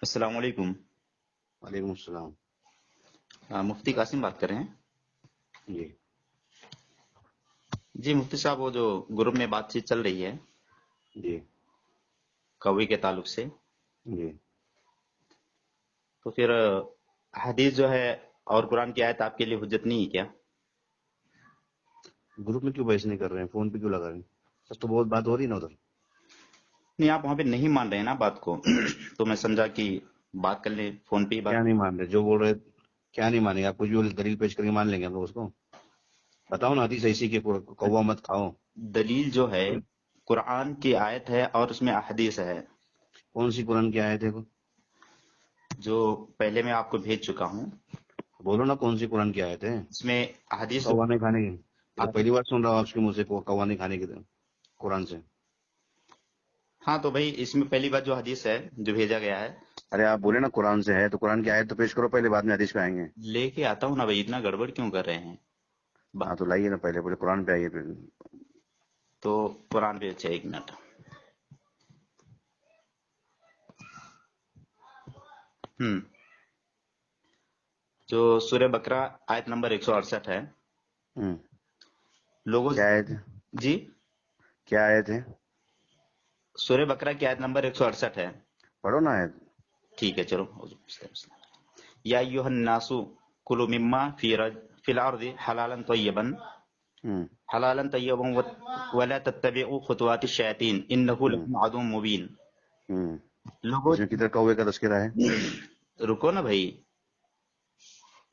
السلام علیکم۔ وعلیکم السلام۔ مفتی قاسم بات کر رہے ہیں؟ جی جی مفتی صاحب، وہ جو گروپ میں بات چیت چل رہی ہے جی کوی کے تعلق سے، جی تو پھر حدیث جو ہے اور قرآن کی آیت آپ کے لیے حجت نہیں ہے کیا؟ گروپ میں کیوں بحث نہیں کر رہے ہیں؟ فون پہ کیوں لگا رہے ہیں؟ سب تو بہت بات ہو رہی ہے نا ادھر۔ نہیں، آپ وہاں پہ نہیں مان رہے ہیں نا بات کو تو میں سمجھا کہ بات کر لیں، فون پہ ہی کیا بات۔ نہیں مان رہے؟ جو بول رہے کیا نہیں مانیں گے؟ آپ کچھ بھی دلیل پیش کر کے مان لیں گے ہم لوگ اس کو؟ بتاؤ نا، حدیث ایسی کہ کوا مت کھاؤ۔ دلیل جو ہے قرآن کی آیت ہے اور اس میں احادیث ہے، کون سی قرآن کی آیت ہے؟ جو پہلے میں آپ کو بھیج چکا ہوں۔ بولو نا، کون سی قرآن کی آیت ہے؟ اس میں احادیث کوا نہیں کھانے کی؟ یہ تو پہلی بار سن رہا ہوں آپ کے منہ سے کوا نہیں کھانے کی قرآن سے۔ ہاں تو بھائی اس میں پہلی بات جو حدیث ہے جو بھیجا گیا ہے، ارے آپ بولے نا قرآن سے ہے، تو قرآن کی آیت تو پیش کرو پہلے، بعد میں حدیث پہ آئیں گے۔ لے کے آتا ہوں نا بھائی، اتنا گڑبڑ کیوں کر رہے ہیں؟ ہاں تو لائیے نا، پہلے بولے قرآن پہ آئیے پھر۔ تو قرآن پہ اچھا، ایک منٹ۔ جو سورہ بقرہ آیت نمبر 168 ہے۔ ہوں، لوگوں کیا آیت ہے؟ جی، کیا آیت ہے؟ سورہ بقرہ کی آیت نمبر 168 ہے۔ پڑھو نا آیت۔ ٹھیک ہے چلو۔ یا ایھا الناس کلوا مما فی الارض ہوں حلالا طیبا ولا تتبعوا خطوات الشیاطین انہ ہوں لکم عدو مبین۔ ہوں لوگوں اس میں کدھر کوے کا تذکرہ ہے؟ رکو نا بھائی،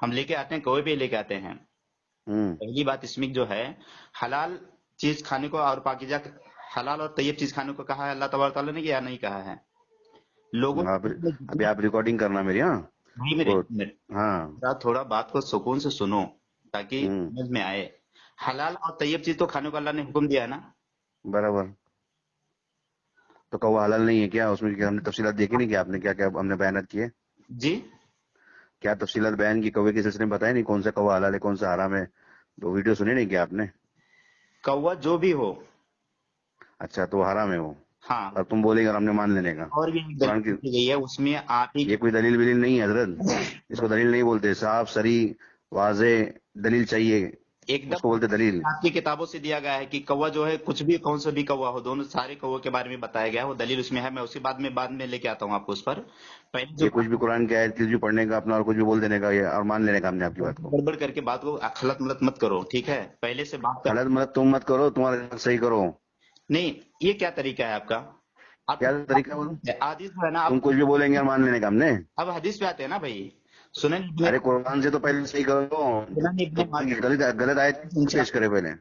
ہم لے کے آتے ہیں، کوئی بھی لے کے آتے ہیں۔ ہوں پہلی بات اس میں جو ہے، حلال چیز کھانے کو اور پاکیزہ، حلال اور طیب چیز کھانے کو کہا ہے اللہ تبارک تعالیٰ نے، یا نہیں کہا ہے؟ لوگوں ابھی آپ ریکارڈنگ کرنا میری۔ ہاں نہیں، میرے گڈ۔ ہاں تھوڑا بات کو سکون سے سنو تاکہ ہوں سمجھ میں آئے۔ حلال اور طیب چیز تو کھانے کو اللہ نے حکم دیا ہے نا۔ برابر۔ تو کوا حلال نہیں ہے کیا؟ اس میں کیا ہم نے تفصیلات دیکھی نہیں؟ کہ آپ نے کیا کیا ہم نے بیانات کیے؟ جی، کیا تفصیلات بیان کی کوے کے سلسلے میں؟ بتائے نہیں کون سا کوا حلال ہے کون سا حرام ہے؟ تو ویڈیو سنی نہیں کیا آپ نے؟ کوا جو بھی ہو، اچھا تو وہ حرام ہے وہ، ہاں، اور تم بولے گا ہم نے مان لینے کا؟ اور بھی ایک قرآن کی دلیل دی گئی ہے اس میں، آپ ہی یہ کوئی دلیل ولیل نہیں ہے حضرت، اس کو دلیل نہیں بولتے، صاف سری واضح دلیل چاہیے، ایک اس دم کو بولتے دلیل۔ آپ کی کتابوں سے دیا گیا ہے کہ کوا جو ہے کچھ بھی، کون سا بھی کوا ہو، دونوں سارے کوا کے بارے میں بتایا گیا ہے، وہ دلیل اس میں ہے۔ میں اسی بعد میں لے کے آتا ہوں آپ کو اس پر۔ پہلے جو یہ کچھ بھی قرآن کی آیت کچھ بھی پڑھنے کا اپنا اور کچھ بھی بول دینے کا یہ اور مان لینے کا ہم نے آپ کی بات کو؟ گڑبڑ کر کے بات کو خلط ملت مت کرو، ٹھیک ہے؟ پہلے سے بات کر، غلط مت تم مت کرو، تمہارا صحیح کرو۔ نہیں یہ کیا طریقہ ہے آپ کا؟ آپ کیا طریقہ بولو؟ حدیث ہے نا آپ، تم کچھ بھی بولیں گے اور مان لینے کا ہم نے؟ اب حدیث پہ آتے ہیں نا بھائی۔ سنن ارے قرآن سے تو پہلے صحیح کرو، قرآن کی غلط آیت پیش کرے پہلے۔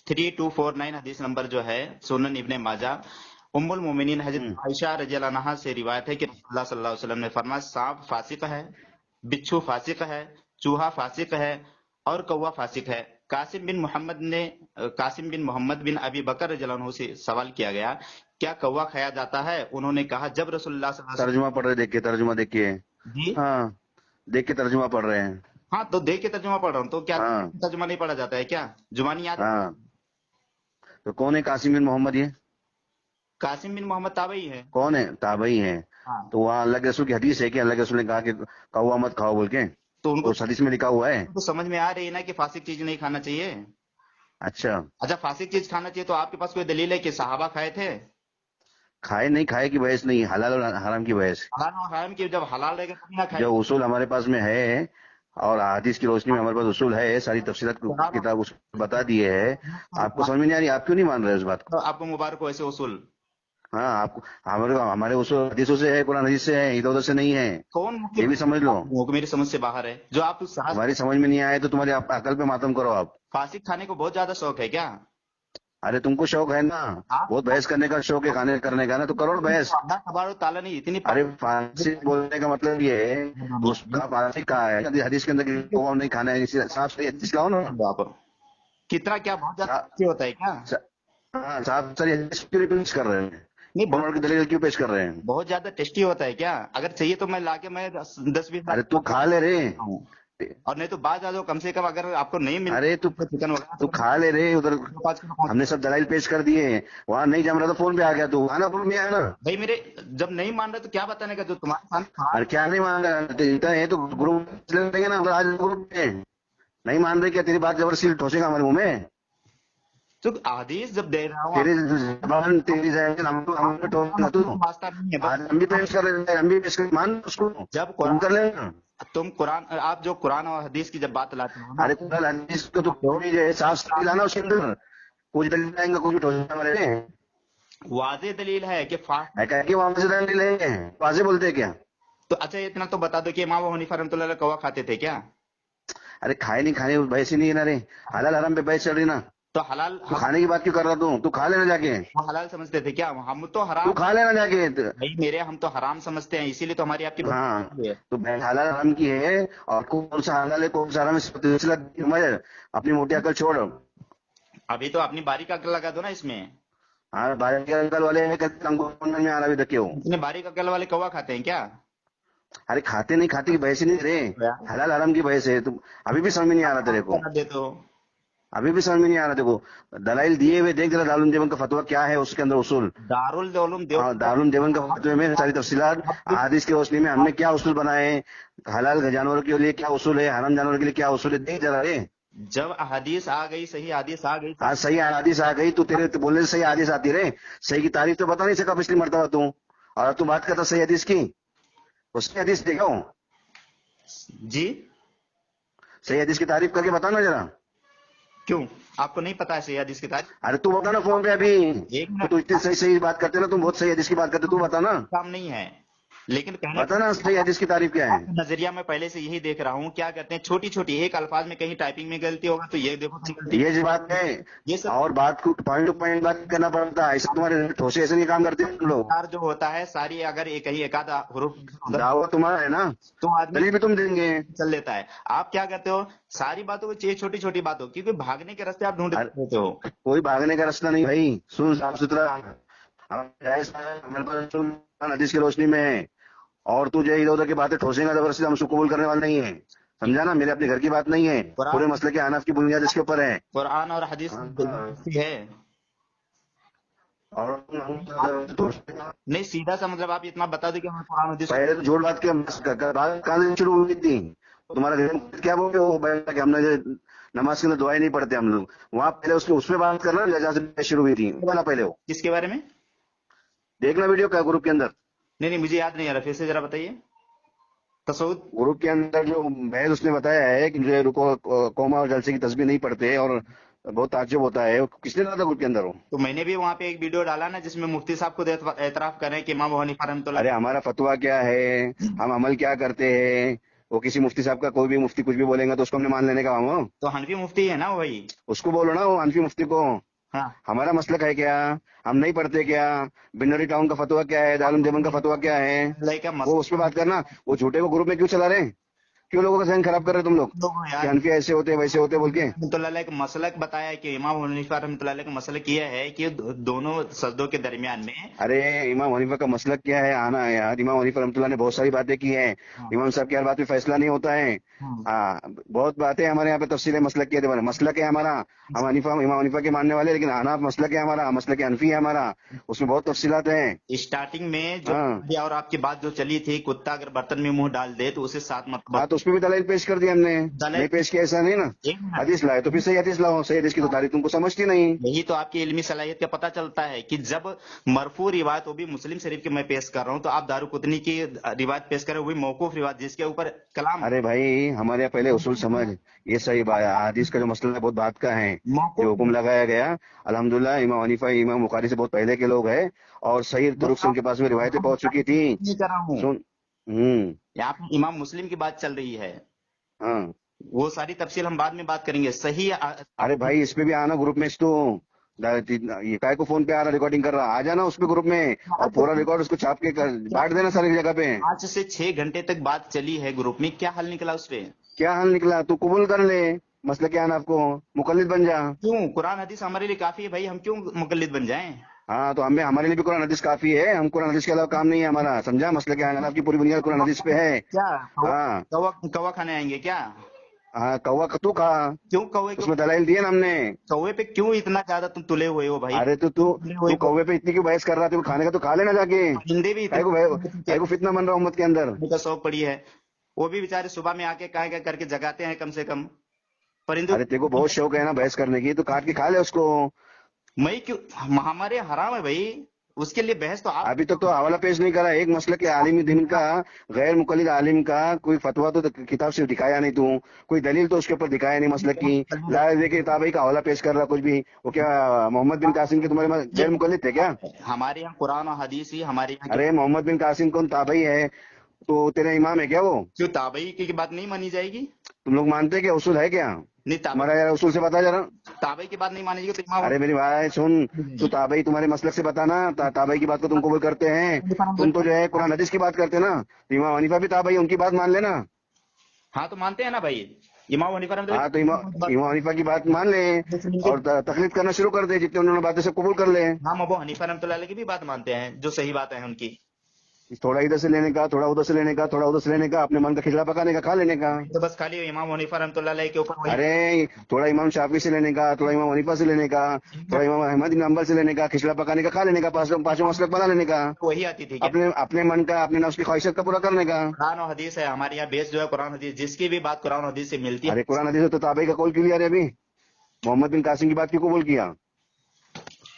3249 حدیث نمبر جو ہے سنن ابن ماجہ، ام المومنین حضرت عائشہ رضی اللہ عنہا سے روایت ہے کہ رسول اللہ صلی اللہ علیہ وسلم نے فرمایا، سانپ فاسق ہے، بچھو فاسق ہے، چوہا فاسق ہے اور کوا فاسق ہے۔ قاسم بن محمد بن ابی بکر رضی اللہ عنہ سے سوال کیا گیا، کیا کوا کھایا جاتا ہے؟ انہوں نے کہا جب رسول اللہ صلی اللہ علیہ ترجمہ پڑھ رہے، دیکھ کے ترجمہ دیکھ کے۔ وسلم، جی ہاں دیکھ کے ترجمہ پڑھ رہے ہیں۔ ہاں تو دیکھ کے ترجمہ پڑھ رہا ہوں، تو کیا ہاں ترجمہ نہیں پڑھا جاتا ہے کیا؟ زبانی یاد ہے؟ ہاں تو کون ہے قاسم بن محمد؟ یہ قاسم بن محمد تابعی ہے۔ کون ہے؟ تابعی ہیں؟ ہاں تو وہاں اللہ کے رسول کی حدیث ہے کہ اللہ کے رسول نے کہا کہ کوا مت کھاؤ بول کے؟ تو ان تو اس حدیث میں لکھا ہوا ہے؟ کو سمجھ میں آ رہی ہے نا کہ فاسق چیز نہیں کھانا چاہیے۔ اچھا اچھا فاسق چیز کھانا چاہیے تو آپ کے پاس کوئی دلیل ہے کہ صحابہ کھائے تھے؟ کھائے نہیں کھائے کی بحث نہیں، حلال اور حرام کی بحث۔ حلال اور حرام کی، جب حلال رہے گا تبھی نہ کھائے۔ جو اصول ہمارے پاس میں ہے اور حدیث کی روشنی میں ہمارے پاس اصول ہے، ساری تفصیلات کتاب اس میں بتا دیے ہے، آپ کو سمجھ میں نہیں آ رہی؟ آپ کیوں نہیں مان رہے اس بات کو؟ آپ کو مبارک ہو ایسے اصول۔ ہاں آپ ہمارے اصول حدیثوں سے ہے، قرآن حدیث سے ہے، ادھر ادھر سے نہیں ہے، کون یہ بھی سمجھ لو۔ میری سمجھ سے باہر ہے جو آپ تمہاری سمجھ میں نہیں آئے تو تمہاری عقل پہ ماتم کرو آپ۔ فاسق کھانے کو بہت زیادہ شوق ہے کیا؟ ارے تم کو شوق ہے نا، بہت بحث کرنے کا شوق ہے، کھانے کرنے کا نا، تو کرو نا بحث۔ اللہ تبارک تعالیٰ نے اتنی ارے فاسق بولنے کا مطلب یہ ہے، اس کا فاسق کہا ہے حدیث کے اندر کہ کوا نہیں کھانا ہے، صاف صحیح حدیث لاؤ نا۔ آپ کتنا کیا بہت زیادہ اچھی ہوتا ہے کیا؟ ہاں صاف صحیح حدیث کیوں پیش کر رہے ہیں؟ نہیں اور کی دلیل کیوں پیش کر رہے ہیں؟ بہت زیادہ ٹیسٹی ہوتا ہے کیا؟ اگر چاہیے تو میں لا کے میں 10-20 ارے تو کھا لے رے، और नहीं तो बात आ जाओ, कम से कम अगर आपको नहीं मिल अरे तू चिकन वगैरह तू खा ले रे उधर, 5 किलो पहुंच। हमने सब दलाइल पेश कर दिए हैं, वहां नहीं जम रहा तो फोन पे आ गया, तू आना फोन में आया ना। भाई मेरे जब नहीं मान रहे तो क्या बताने का, जो तुम्हारे सामने अरे क्या नहीं मान रहा है तो ग्रुप लेंगे ना, आज ग्रुप में नहीं मान रहे क्या, तेरी बात जबरदस्ती ठोसेगा हमारे मुंह में, तो हदीस जब दे रहा हूँ तेरी जबान तेरी हमको ठोसेगा तू। वास्ता नहीं है। आज हम भी पेश कर रहे हैं, हम भी पेश कर, मान उसको जब तुम कर कुरान, लेना। तुम कुरान, आप जो कुरान और हदीस की जब बात लाते हो ना, अरे कुरान हदीस को तो थोड़ी जो है साफ साफ लाना, उसके अंदर कुछ दलील आएंगे, कुछ भी ठोसेगा हमारे में वाज़ेह दलील है कि फास्ट। है, क्या कि वहां से दलील है, वहां से बोलते हैं क्या। तो अच्छा इतना तो बता दो कि इमाम अबू हनीफा रहमतुल्लाह अलैह कौवा खाते थे क्या? अरे खाए नहीं खाने बहस ही नहीं है ना रे, हलाल हराम पे बहस चल रही ना, तो हलाल तू खाने की बात क्यों कर रहा, तू खा लेना जाके, हम हलाल समझते थे क्या? हम तो तू हराम। खा लेना जाके। भाई मेरे हम तो हराम समझते हैं, इसीलिए तो हमारी आपकी हाँ बहस है। तो बहन हलाल हराम की है, और कौन सा हलाल है कौन सा हराम है, सिलसिला समझ, अपनी मोटी अकल छोड़। अभी तो अपनी बारीक अकल लगा दो ना इसमें। हाँ बाहर के अंकल वाले हैं, कहते हमको समझ में आ रहा अभी तक क्यों। इतने बारीक अकल वाले कौवा खाते हैं क्या? अरे खाते नहीं खाते की बहस ही नहीं रे, हलाल हराम की बहस है, तुम अभी भी समझ में नहीं आ रहा तेरे को, बता दे तो। अभी भी समझ में नहीं आ रहा देखो, दलाइल दिए हुए देख जरा, दारुल देवन का फतवा क्या है, उसके अंदर उसूल, दारुल उलूम हाँ दारुल देवन का फतवे में सारी तफसीलात, हादिस की रोशनी में हमने क्या उसूल बनाए हैं, हलाल जानवरों के लिए क्या उसूल है, हराम जानवरों के लिए क्या उसूल है, देख जरा रे। जब हदीस आ गई, सही हदीस आ गई, आज सही हदीस आ गई, तू तेरे बोलने से सही हदीस आती रे, सही की तारीफ तो बता नहीं सका पिछली मरतबा तू, और अब तू बात करता सही हदीस की, उसकी हदीस देखो, जी सही हदीस की तारीफ करके बताना जरा। क्यों आपको नहीं पता है सही हदीस की तारीफ? अरे तू बता ना फोन पे अभी, एक तो मिनट, तू इतनी सही सही बात करते ना, तुम बहुत सही हदीस की बात करते, तू बता ना, काम नहीं है, लेकिन कहने बता ना सही हदीस की तारीफ क्या है। का नजरिया मैं पहले से यही देख रहा हूँ, क्या कहते हैं छोटी छोटी एक अल्फाज में कहीं टाइपिंग में गलती होगा तो ये देखो गलती, ये जो बात है, ये सब और बात को पॉइंट टू पॉइंट बात करना पड़ता है, ऐसे तुम्हारे ठोसे ऐसे नहीं काम करते तुम लोग, जो होता है सारी, अगर एक कहीं एक आधा हुरूफ उधर दावा तुम्हारा है ना, तो आदमी दलील भी तुम देंगे। चल लेता है। आप क्या कहते हो, सारी बातों को चाहिए छोटी छोटी बातों, क्योंकि भागने के रास्ते आप ढूंढ अरे देते हो। कोई भागने का रास्ता नहीं भाई, सुन साफ सुथरा, हमारे पास सुन, हदीस की रोशनी में है, और तू जो इधर उधर की बातें ठोसेगा जबरदस्ती, हम उसको कबूल करने वाले नहीं है, समझा ना, मेरे अपने घर की बात नहीं है, पूरे मसले के अनाफ की बुनियाद इसके ऊपर है। कुरान और हदीस हाँ, है। और नहीं सीधा सा मतलब आप इतना बता दो कि हमें कुरान हदीस। पहले तो झूठ बात के बात कहाँ से शुरू हुई थी, तुम्हारा घर में क्या बोल रहे हो कि हमने जो नमाज के अंदर दुआएं नहीं पढ़ते हम लोग, वहां पहले उसके उसमें बात करना जहाँ से शुरू हुई थी, वाला पहले हो किसके बारे में? देखना वीडियो का ग्रुप के अंदर, नहीं मुझे याद नहीं आ रहा, फिर से जरा बताइए। तसव्वुफ ग्रुप के अंदर जो महज उसने बताया है कि जो रुको कौमा और जलसे की तस्बीह नहीं पढ़ते, और बहुत ताज्जुब होता है, किसने डाला था ग्रुप के अंदर वो। तो मैंने भी वहाँ पे एक वीडियो डाला ना, जिसमें मुफ्ती साहब खुद एतराफ कर रहे हैं कि इमाम अबू हनीफा रहमतुल्लाह। अरे हमारा फतवा क्या है, हम अमल क्या करते हैं, वो किसी मुफ्ती साहब का कोई भी मुफ्ती कुछ भी बोलेगा तो उसको हमने मान लेने का, हम तो हनफी मुफ्ती है ना वो भाई। उसको बोलो ना, वो अनफी मुफ्ती को, हाँ हमारा मसलक है क्या, हम नहीं पढ़ते क्या, बिनरी टाउन का फतवा क्या है, दारुल देवन का फतवा क्या है, अल्लाह का वो उस पर बात करना, वो झूठे को ग्रुप में क्यों चला रहे हैं, क्यों लोगों का जहन खराब कर रहे हो तुम लोग, कि यार हनफी ऐसे होते वैसे होते बोल के। रहमतुल्लाह का मसलक बताया है कि इमाम अबू हनीफा रहमतुल्लाह का मसलक यह है कि दोनों सजदों के दरमियान में। अरे इमाम हनीफा का मसलक क्या है, आना है यार, इमाम हनीफा रहमतुल्लाह ने बहुत सारी बातें की हैं, इमाम साहब की हर बात पे फैसला नहीं होता है, हाँ बहुत बातें हमारे यहाँ पे तफसील है मसलक के बारे में, मसलक है हमारा, हम इमाम हनीफा के मानने वाले, लेकिन हनाफ मसलक है हमारा, मसलक हनफी है हमारा, उसमें बहुत तफसीलात हैं। स्टार्टिंग में जो हाँ और आपकी बात जो चली थी, कुत्ता अगर बर्तन में मुंह डाल दे तो उसे 7 हाँ मतलब। तो उसमें भी दलाइल पेश कर दी हमने, दलाइल नहीं पेश किया ऐसा नहीं ना, एक मिनट, हदीस लाए तो फिर सही हदीस लाओ, सही हदीस की तो तारीफ तुमको समझती नहीं। यही तो आपकी इल्मी सलाहियत का पता चलता है कि जब मरफू रिवायत, वो भी मुस्लिम शरीफ की मैं पेश कर रहा हूँ, तो आप दारुकुतनी की रिवायत पेश कर रहे हो, वही मौकूफ रिवायत जिसके ऊपर कलाम अरे भाई हमारे यहाँ पहले उसूल समझ, ये सही बात है, हदीस का जो मसला है बहुत बात का है, जो मौकूफ हुक्म लगाया गया अल्हम्दुलिल्लाह इमाम हनीफा इमाम बुखारी से बहुत पहले के लोग हैं, और सही तुरुक से उनके पास में रिवायतें पहुंच चुकी थी। नहीं कर रहा हूँ, सुन, यहाँ पे इमाम मुस्लिम की बात चल रही है, हाँ वो सारी तफसील हम बाद में बात करेंगे। सही अरे भाई इस पे भी आना ग्रुप में, तो ये काय को फोन पे आ रहा रिकॉर्डिंग कर रहा, आ जाना उस पे ग्रुप में, और पूरा रिकॉर्ड उसको छाप के बांट देना सारी जगह पे। 5 से 6 घंटे तक बात चली है ग्रुप में, क्या हल निकला उस पे? क्या हाल निकला, तू कबूल कर ले मसले के आना, आपको मुकल्लिद बन जा। क्यों? कुरान हदीस हमारे लिए काफी है भाई, हम क्यों मुकल्लिद बन जाएं? हाँ तो हमें हमारे लिए भी कुरान हदीस काफी है, हम कुरान हदीस के अलावा काम नहीं है हमारा, समझा? मसले के हनाफ की पूरी बुनियाद कुरान हदीस पे है। क्या हाँ कौवा कौवा खाने आएंगे क्या? हाँ, कौवा तू खा, क्यों कौवे उसमें दलाइल दिए ना हमने। कौवे पे क्यों इतना ज्यादा तुम तुले हुए हो भाई? अरे तो तू तुले हुए तू हो, कौवे पे इतनी क्यों बहस कर रहा है? तू खाने का तो खा लेना जाके। परिंदे भी इतने काहे को फितना बन रहा है उम्मत के अंदर? का शौक पड़ी है। वो भी बेचारे सुबह में आके क्या क्या करके जगाते हैं कम से कम। परिंदों अरे तेरे को बहुत शौक है ना बहस करने की, तो काट के खा ले उसको। मैं क्यों, हमारे हराम है भाई, उसके लिए बहस तो आप। अभी तक तो हवाला पेश नहीं करा एक मसले के आलिम दिन का, गैर मुकल्लिद आलिम का कोई फतवा तो किताब से दिखाया नहीं तू, कोई दलील तो उसके ऊपर दिखाया नहीं मसले की। लाया देखिए ताबई का हवाला पेश कर रहा कुछ भी। वो क्या मोहम्मद बिन कासिम के तुम्हारे गैर मुकल्लिद थे क्या? हमारे यहाँ कुरान और हदीस ही हमारे यहाँ अरे मोहम्मद बिन कासिम कौन ताबई है? तो तेरे इमाम है क्या वो? क्यों ताबई की बात नहीं मानी जाएगी? तुम लोग मानते हैं क्या उसूल है क्या? नहीं तुम्हारा यार उसूल से बता जरा। ताबई की बात नहीं मानी जाएगी तो इमाम अरे मेरी भाई सुन, तू ताबई तुम्हारे मसलक से बताना, ताबई की बात को तुम कबूल करते हैं? तुम तो जो है कुरान हदीस की बात करते हैं ना, तो इमाम हनीफा भी ताबई, उनकी बात मान लेना। हाँ तो मानते हैं ना भाई, इमाम हनीफा हाँ तो इमाम हनीफा की बात मान ले और तकलीफ करना शुरू कर दे, जितने उन्होंने बातें सब कबूल कर ले। हम अबू हनीफा रहमतुल्लाह अलैह की भी बात मानते हैं, जो सही बात है उनकी। थोड़ा इधर से लेने का, थोड़ा उधर से लेने का, थोड़ा उधर से लेने का, अपने मन का खिचड़ा पकाने का, खा लेने का। तो बस खाली इमाम हनीफा रहमतुल्लाह अलैह के ऊपर वही अरे थोड़ा इमाम शाफी से लेने का, थोड़ा इमाम हनीफा से लेने का, थोड़ा इमाम अहमद बिन हंबल से लेने का, खिचड़ा पकाने का, खा लेने का, पांचों मसलक बना लेने का, वही आती थी क्या? अपने अपने मन का, अपने नफ्स की ख्वाहिशत का पूरा करने का। कुरान और हदीस है हमारे यहाँ, बेस जो है कुरान हदीस, जिसकी भी बात कुरान और हदीस से मिलती है। अरे कुरान हदीस तो ताबई का कौल क्यों लिया रे अभी? मोहम्मद बिन कासिम की बात क्यों कबूल किया?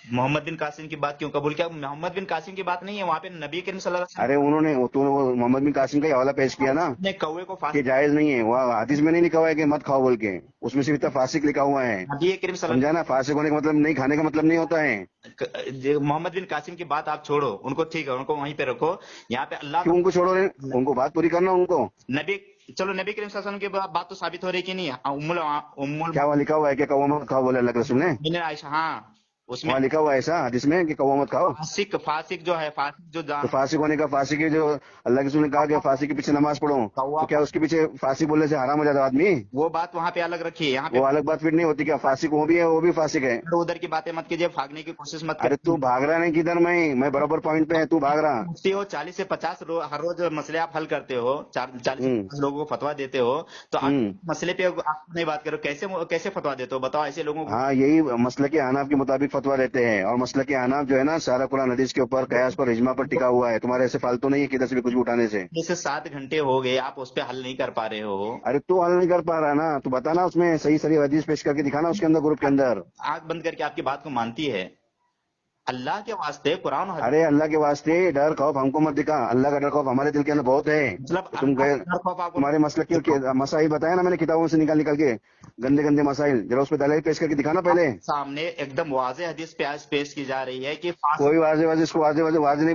मोहम्मद बिन कासिम की बात क्यों कबूल किया? मोहम्मद बिन कासिम की बात नहीं है, वहाँ पे नबी करीम सल्लल्लाहु अलैहि अरे उन्होंने तूने वो मोहम्मद बिन कासिम का ही हवाला पेश किया ना वसल्लम ने कौवे को कि फांसी, जायज नहीं है, वह हदीस में नहीं लिखा हुआ है कि मत खाओ बोल के, उसमें सिर्फ इतना फासिक लिखा हुआ है। नबी करीम सल्लल्लाहु समझा ना? फासिक होने का मतलब नहीं खाने का मतलब नहीं होता है। मोहम्मद बिन कासिम की बात आप छोड़ो, उनको ठीक है, उनको वहीं पे रखो। यहाँ पे अल्लाह क्यों उनको छोड़ो रे? उनको बात पूरी करना उनको। नबी, चलो नबी करीम सल्लल्लाहु अलैहि वसल्लम की बात तो साबित हो रही कि नहीं? उम्मुल उम्मुल क्या वहाँ लिखा हुआ है कि कौवा मत खाओ बोले अल्लाह के रसूल ने? मोमिनीन आयशा, हाँ उसमें वहाँ लिखा हुआ है ऐसा हदीस में कि कौवा मत खाओ? फासिक फासिक जो है, फासिक जो तो फासिक होने का, फासिक की जो अल्लाह के रसूल ने कहा कि फासिक के पीछे नमाज पढ़ो, तो क्या उसके पीछे फासिक बोलने से हराम हो जाता आदमी? वो बात वहाँ पे अलग रखिए, यहाँ वो पे अलग बात फिर नहीं होती क्या? फासिक वो भी है, वो भी फासिक है। उधर की बातें मत कीजिए, भागने की कोशिश मत अरे तू करिए। भाग रहा नहीं किधर? मैं बराबर पॉइंट पे है, तू भाग रहा। मुफ्ती हो, 40 से 50 हर रोज मसले आप हल करते हो, 40 से 50 लोगों को फतवा देते हो, तो आप मसले पे आप नहीं बात करो, कैसे कैसे फतवा देते हो बताओ ऐसे लोगों को? हाँ यही मसले के अहनाफ के मुताबिक फतवा देते हैं, और मसले के अहनाफ जो है ना सारा कुरान हदीस के ऊपर, कयास पर, इजमा पर टिका हुआ है। तुम्हारे ऐसे फालतू नहीं है किधर से भी कुछ भी उठाने से। जैसे 7 घंटे हो गए आप उस पर हल नहीं कर पा रहे हो। अरे तू हल नहीं कर पा रहा ना, तू बताना उसमें सही सही हदीस पेश करके दिखाना उसके अंदर, ग्रुप के अंदर। आंख बंद करके आपकी बात को मानती है, अल्लाह के वास्ते कुरान और अरे अल्लाह के वास्ते डर खौफ हमको मत दिखा, अल्लाह का डर खौफ हमारे दिल के अंदर बहुत है। मतलब तो तुम गए डर खौफ आपको तुम्हारे मसले के मसाइल बताया ना मैंने किताबों से निकाल निकाल के, गंदे गंदे मसाइल, जरा उस पर दलाइल पेश करके दिखाना पहले। सामने एकदम वाज़ेह हदीस पे आज पेश की जा रही है कि कोई वाजे वाजे इसको वाजे वाजे वाजे नहीं